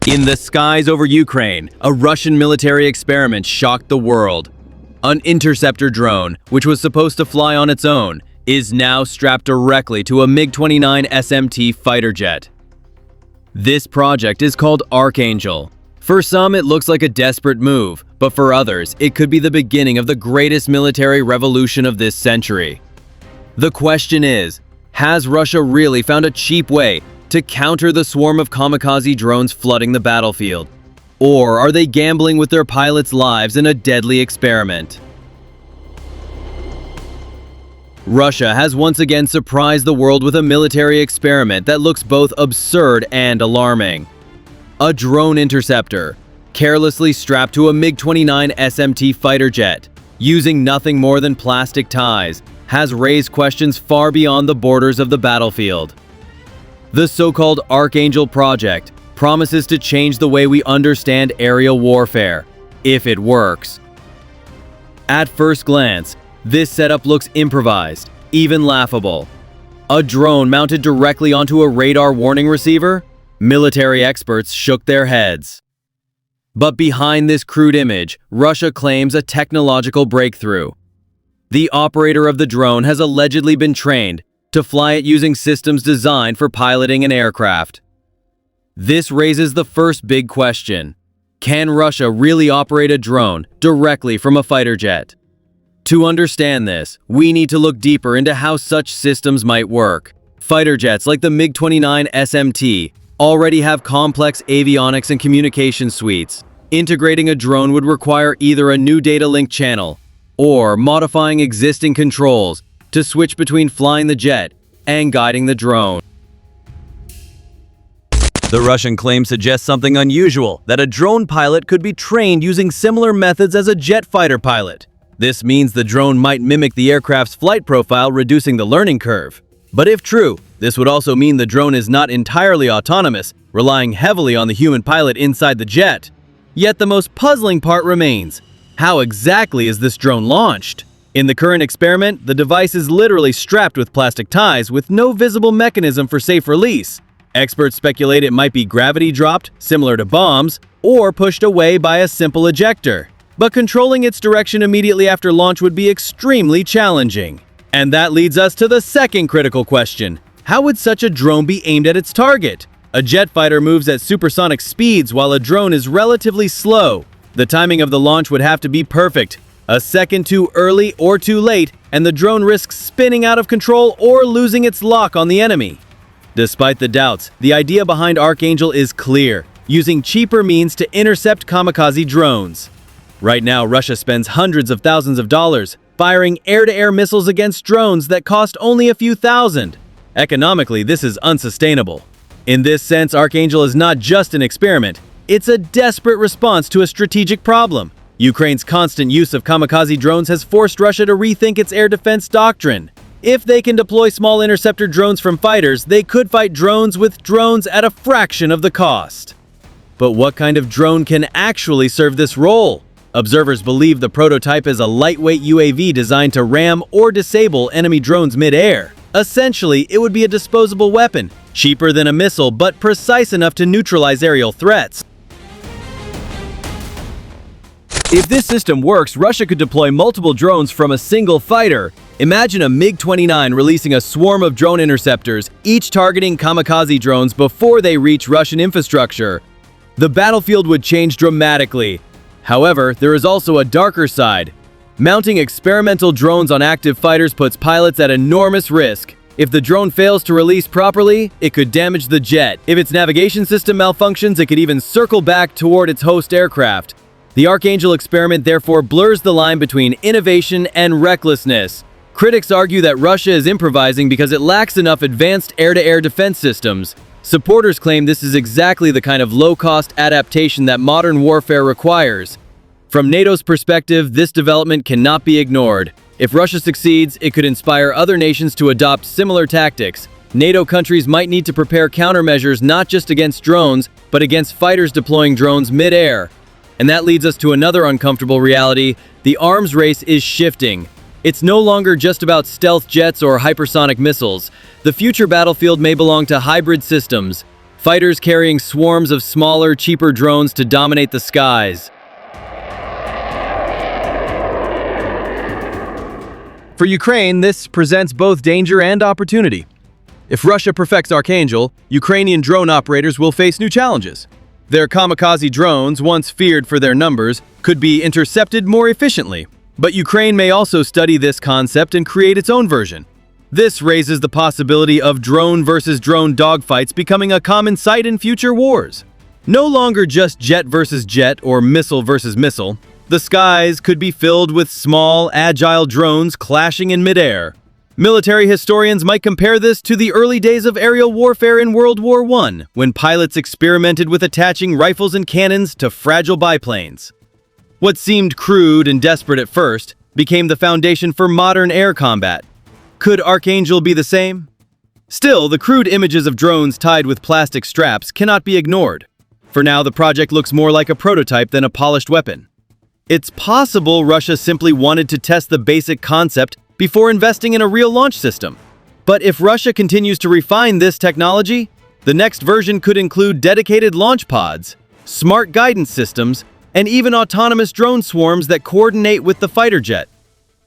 In the skies over Ukraine, a Russian military experiment shocked the world. An interceptor drone, which was supposed to fly on its own, is now strapped directly to a MiG29 SMT fighter jet. This project is called Archangel. For some, it looks like a desperate move, but for others, it could be the beginning of the greatest military revolution of this century. The question is, has Russia really found a cheap way to counter the swarm of kamikaze drones flooding the battlefield? Or are they gambling with their pilots' lives in a deadly experiment? Russia has once again surprised the world with a military experiment that looks both absurd and alarming. A drone interceptor, carelessly strapped to a MiG29 SMT fighter jet, using nothing more than plastic ties, has raised questions far beyond the borders of the battlefield. The so-called Archangel Project promises to change the way we understand aerial warfare, if it works. At first glance, this setup looks improvised, even laughable. A drone mounted directly onto a radar warning receiver? Military experts shook their heads. But behind this crude image, Russia claims a technological breakthrough. The operator of the drone has allegedly been trained to fly it using systems designed for piloting an aircraft. This raises the first big question. Can Russia really operate a drone directly from a fighter jet? To understand this, we need to look deeper into how such systems might work. Fighter jets like the MiG29 SMT already have complex avionics and communication suites. Integrating a drone would require either a new data link channel or modifying existing controls to switch between flying the jet and guiding the drone. The Russian claim suggests something unusual, that a drone pilot could be trained using similar methods as a jet fighter pilot. This means the drone might mimic the aircraft's flight profile, reducing the learning curve. But if true, this would also mean the drone is not entirely autonomous, relying heavily on the human pilot inside the jet. Yet the most puzzling part remains. How exactly is this drone launched? In the current experiment, the device is literally strapped with plastic ties with no visible mechanism for safe release. Experts speculate it might be gravity dropped, similar to bombs, or pushed away by a simple ejector. But controlling its direction immediately after launch would be extremely challenging. And that leads us to the second critical question. How would such a drone be aimed at its target? A jet fighter moves at supersonic speeds while a drone is relatively slow. The timing of the launch would have to be perfect. A second too early or too late, and the drone risks spinning out of control or losing its lock on the enemy. Despite the doubts, the idea behind Archangel is clear, using cheaper means to intercept kamikaze drones. Right now, Russia spends hundreds of thousands of dollars firing air-to-air missiles against drones that cost only a few thousand. Economically, this is unsustainable. In this sense, Archangel is not just an experiment. It's a desperate response to a strategic problem. Ukraine's constant use of kamikaze drones has forced Russia to rethink its air defense doctrine. If they can deploy small interceptor drones from fighters, they could fight drones with drones at a fraction of the cost. But what kind of drone can actually serve this role? Observers believe the prototype is a lightweight UAV designed to ram or disable enemy drones mid-air. Essentially, it would be a disposable weapon, cheaper than a missile but precise enough to neutralize aerial threats. If this system works, Russia could deploy multiple drones from a single fighter. Imagine a MiG29 releasing a swarm of drone interceptors, each targeting kamikaze drones before they reach Russian infrastructure. The battlefield would change dramatically. However, there is also a darker side. Mounting experimental drones on active fighters puts pilots at enormous risk. If the drone fails to release properly, it could damage the jet. If its navigation system malfunctions, it could even circle back toward its host aircraft. The Archangel experiment therefore blurs the line between innovation and recklessness. Critics argue that Russia is improvising because it lacks enough advanced air-to-air defense systems. Supporters claim this is exactly the kind of low-cost adaptation that modern warfare requires. From NATO's perspective, this development cannot be ignored. If Russia succeeds, it could inspire other nations to adopt similar tactics. NATO countries might need to prepare countermeasures not just against drones, but against fighters deploying drones mid-air. And that leads us to another uncomfortable reality. The arms race is shifting. It's no longer just about stealth jets or hypersonic missiles. The future battlefield may belong to hybrid systems. fighters carrying swarms of smaller, cheaper drones to dominate the skies. For Ukraine, this presents both danger and opportunity. If Russia perfects Archangel, Ukrainian drone operators will face new challenges. Their kamikaze drones, once feared for their numbers, could be intercepted more efficiently. But Ukraine may also study this concept and create its own version. This raises the possibility of drone versus drone dogfights becoming a common sight in future wars. No longer just jet versus jet or missile versus missile, the skies could be filled with small, agile drones clashing in midair. Military historians might compare this to the early days of aerial warfare in World War I, when pilots experimented with attaching rifles and cannons to fragile biplanes. What seemed crude and desperate at first became the foundation for modern air combat. Could Archangel be the same? Still, the crude images of drones tied with plastic straps cannot be ignored. For now, the project looks more like a prototype than a polished weapon. It's possible Russia simply wanted to test the basic concept before investing in a real launch system. But if Russia continues to refine this technology, the next version could include dedicated launch pods, smart guidance systems, and even autonomous drone swarms that coordinate with the fighter jet.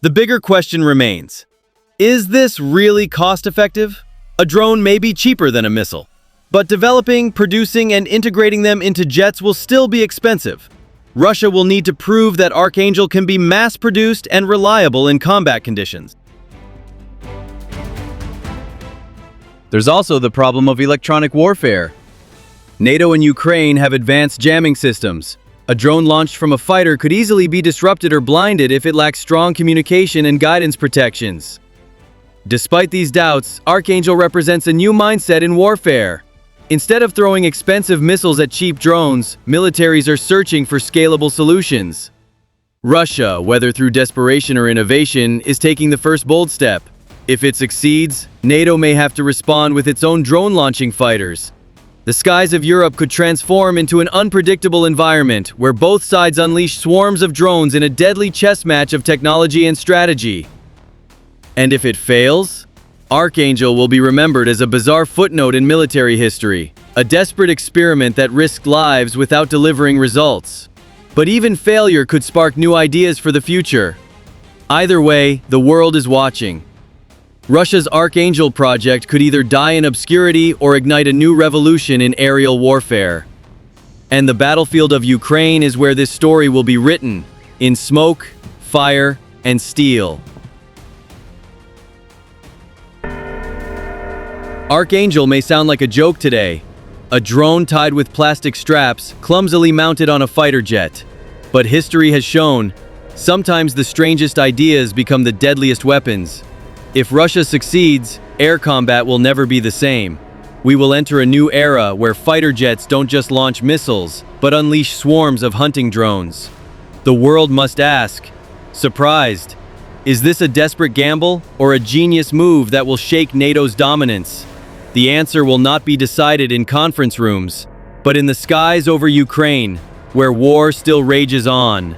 The bigger question remains: is this really cost-effective? A drone may be cheaper than a missile, but developing, producing, and integrating them into jets will still be expensive. Russia will need to prove that Archangel can be mass-produced and reliable in combat conditions. There's also the problem of electronic warfare. NATO and Ukraine have advanced jamming systems. A drone launched from a fighter could easily be disrupted or blinded if it lacks strong communication and guidance protections. Despite these doubts, Archangel represents a new mindset in warfare. Instead of throwing expensive missiles at cheap drones, militaries are searching for scalable solutions. Russia, whether through desperation or innovation, is taking the first bold step. If it succeeds, NATO may have to respond with its own drone-launching fighters. The skies of Europe could transform into an unpredictable environment where both sides unleash swarms of drones in a deadly chess match of technology and strategy. And if it fails, Archangel will be remembered as a bizarre footnote in military history, a desperate experiment that risked lives without delivering results. But even failure could spark new ideas for the future. Either way, the world is watching. Russia's Archangel Project could either die in obscurity or ignite a new revolution in aerial warfare. And the battlefield of Ukraine is where this story will be written, in smoke, fire, and steel. Archangel may sound like a joke today, a drone tied with plastic straps, clumsily mounted on a fighter jet. But history has shown, sometimes the strangest ideas become the deadliest weapons. If Russia succeeds, air combat will never be the same. We will enter a new era where fighter jets don't just launch missiles, but unleash swarms of hunting drones. The world must ask, surprised, is this a desperate gamble or a genius move that will shake NATO's dominance? The answer will not be decided in conference rooms, but in the skies over Ukraine, where war still rages on.